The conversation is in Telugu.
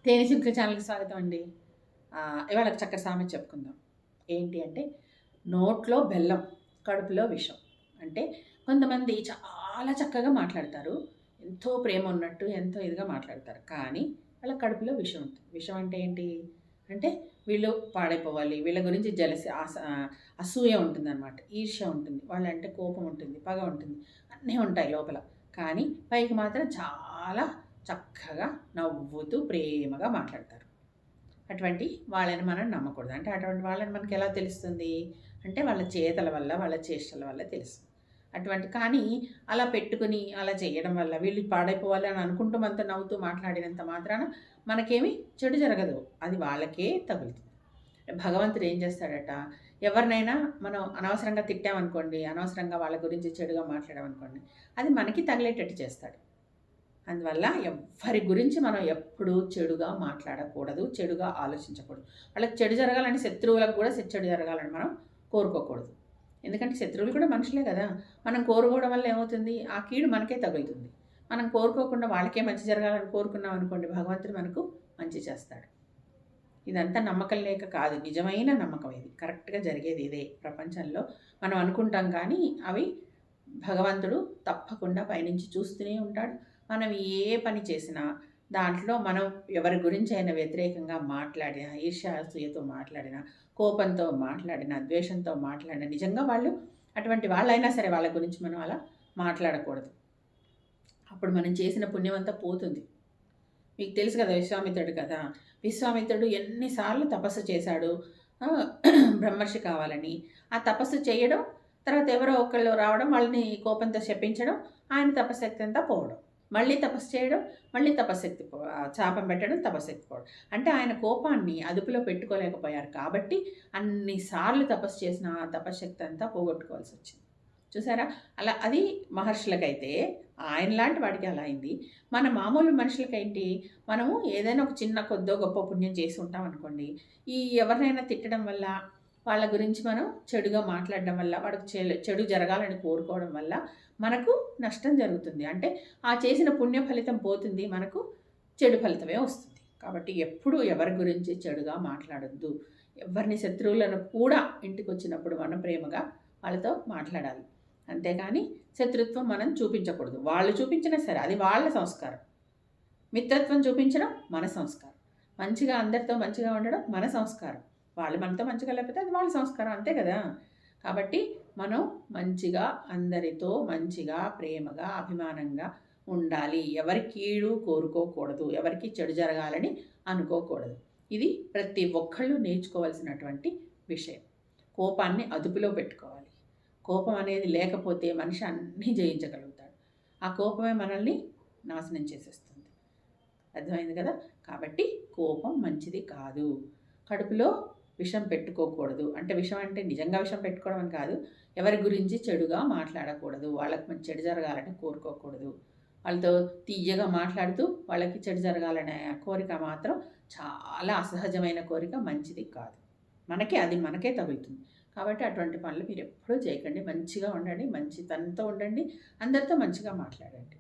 తేనె చింతల ఛానల్కి స్వాగతం అండి. ఇవాళ చక్కటి సామెత చెప్పుకుందాం. ఏంటి అంటే, నోట్లో బెల్లం, కడుపులో విషం. అంటే కొంతమంది చాలా చక్కగా మాట్లాడతారు. ఎంతో ప్రేమ ఉన్నట్టు, ఎంతో ఇదిగా మాట్లాడతారు. కానీ వాళ్ళ కడుపులో విషం ఉంటుంది. విషం అంటే ఏంటి? అంటే వీళ్ళు పాడైపోవాలి, వీళ్ళ గురించి అసూయ ఉంటుందన్నమాట. ఈర్ష్య ఉంటుంది, వాళ్ళంటే కోపం ఉంటుంది, పగ ఉంటుంది, అన్నీ ఉంటాయి లోపల. కానీ పైకి మాత్రం చాలా చక్కగా నవ్వుతూ ప్రేమగా మాట్లాడతారు. అటువంటి వాళ్ళని మనం నమ్మకూడదు. అంటే అటువంటి వాళ్ళని మనకి ఎలా తెలుస్తుంది అంటే వాళ్ళ చేతల వల్ల, వాళ్ళ చేష్టల వల్ల తెలుస్తుంది. కానీ అలా పెట్టుకుని అలా చేయడం వల్ల వీళ్ళు పాడైపోవాలి అని అనుకుంటూ మనతో నవ్వుతూ మాట్లాడినంత మాత్రాన మనకేమి చెడు జరగదు, అది వాళ్ళకే తగులుతుంది. భగవంతుడు ఏం చేస్తాడట, ఎవరినైనా మనం అనవసరంగా తిట్టామనుకోండి, అనవసరంగా వాళ్ళ గురించి చెడుగా మాట్లాడామనుకోండి, అది మనకి తగిలేటట్టు చేస్తాడు. అందువల్ల ఎవ్వరి గురించి మనం ఎప్పుడూ చెడుగా మాట్లాడకూడదు, చెడుగా ఆలోచించకూడదు. వాళ్ళకి చెడు జరగాలని, శత్రువులకు కూడా చెడు జరగాలని మనం కోరుకోకూడదు. ఎందుకంటే శత్రువులు కూడా మనుషులే కదా. మనం కోరుకోవడం వల్ల ఏమవుతుంది, ఆ కీడు మనకే తగులుతుంది. మనం కోరుకోకుండా వాళ్ళకే మంచి జరగాలని కోరుకున్నాం అనుకోండి, భగవంతుడు మనకు మంచి చేస్తాడు. ఇదంతా నమ్మకం లేక కాదు, నిజమైన నమ్మకం ఇది. కరెక్ట్గా జరిగేది ఇదే ప్రపంచంలో. మనం అనుకుంటాం కానీ అవి భగవంతుడు తప్పకుండా పైనుంచి చూస్తూనే ఉంటాడు. మనం ఏ పని చేసినా దాంట్లో మనం ఎవరి గురించి అయినా వ్యతిరేకంగా మాట్లాడినా, ఈర్ష్యాసూయతో మాట్లాడినా, కోపంతో మాట్లాడినా, ద్వేషంతో మాట్లాడినా, నిజంగా వాళ్ళు అటువంటి వాళ్ళైనా సరే వాళ్ళ గురించి మనం అలా మాట్లాడకూడదు. అప్పుడు మనం చేసిన పుణ్యం అంతా పోతుంది. మీకు తెలుసు కదా, విశ్వామిత్రుడు కదా. విశ్వామిత్రుడు ఎన్నిసార్లు తపస్సు చేశాడు బ్రహ్మర్షి కావాలని. ఆ తపస్సు చేయడం, తర్వాత ఎవరో ఒకళ్ళు రావడం, వాళ్ళని కోపంతో శపించడం, ఆయన తపశక్తి అంతా పోవడం, మళ్ళీ తపస్సు చేయడం, మళ్ళీ తపశక్తి శాపం పెట్టడం, తపశక్తి పోవడం. అంటే ఆయన కోపాన్ని అదుపులో పెట్టుకోలేకపోయారు కాబట్టి అన్నిసార్లు తపస్సు చేసిన ఆ తపశక్తి అంతా పోగొట్టుకోవాల్సి వచ్చింది. చూసారా, అలా అది మహర్షులకైతే, ఆయనలాంటి వాడికి అలా అయింది. మన మామూలు మనుషులకేంటి, మనము ఏదైనా ఒక చిన్న కొద్దో గొప్ప పుణ్యం చేసి ఉంటాం అనుకోండి, ఈ ఎవరినైనా తిట్టడం వల్ల, వాళ్ళ గురించి మనం చెడుగా మాట్లాడడం వల్ల, వాడికి చెడు జరగాలని కోరుకోవడం వల్ల మనకు నష్టం జరుగుతుంది. అంటే ఆ చేసిన పుణ్య ఫలితం పోతుంది, మనకు చెడు ఫలితమే వస్తుంది. కాబట్టి ఎప్పుడూ ఎవరి గురించి చెడుగా మాట్లాడొద్దు. ఎవరిని శత్రువులను కూడా ఇంటికి వచ్చినప్పుడు మనం ప్రేమగా వాళ్ళతో మాట్లాడాలి. అంతేకాని శత్రుత్వం మనం చూపించకూడదు. వాళ్ళు చూపించినా సరే అది వాళ్ళ సంస్కారం. మిత్రత్వం చూపించడం మన సంస్కారం. మంచిగా అందరితో మంచిగా ఉండడం మన సంస్కారం. వాళ్ళు మనతో మంచిగా లేకపోతే అది వాళ్ళ సంస్కారం, అంతే కదా. కాబట్టి మనం మంచిగా అందరితో మంచిగా ప్రేమగా అభిమానంగా ఉండాలి. ఎవరి కీడు కోరుకోకూడదు, ఎవరికి చెడు జరగాలని అనుకోకూడదు. ఇది ప్రతి ఒక్కళ్ళు నేర్చుకోవాల్సినటువంటి విషయం. కోపాన్ని అదుపులో పెట్టుకోవాలి. కోపం అనేది లేకపోతే మనిషి అన్నీ జయించగలుగుతాడు. ఆ కోపమే మనల్ని నాశనం చేసేస్తుంది. అర్థమైంది కదా. కాబట్టి కోపం మంచిది కాదు. కడుపులో విషం పెట్టుకోకూడదు. అంటే విషం అంటే నిజంగా విషం పెట్టుకోవడం అని కాదు, ఎవరి గురించి చెడుగా మాట్లాడకూడదు, వాళ్ళకి మంచి చెడు జరగాలని కోరుకోకూడదు. వాళ్ళతో తీయగా మాట్లాడుతూ వాళ్ళకి చెడు జరగాలనే కోరిక మాత్రం చాలా అసహజమైన కోరిక, మంచిది కాదు. మనకే తగులుతుంది. కాబట్టి అటువంటి పనులు మీరు ఎప్పుడూ చేయకండి. మంచిగా ఉండండి, మంచితనంతో ఉండండి, అందరితో మంచిగా మాట్లాడండి.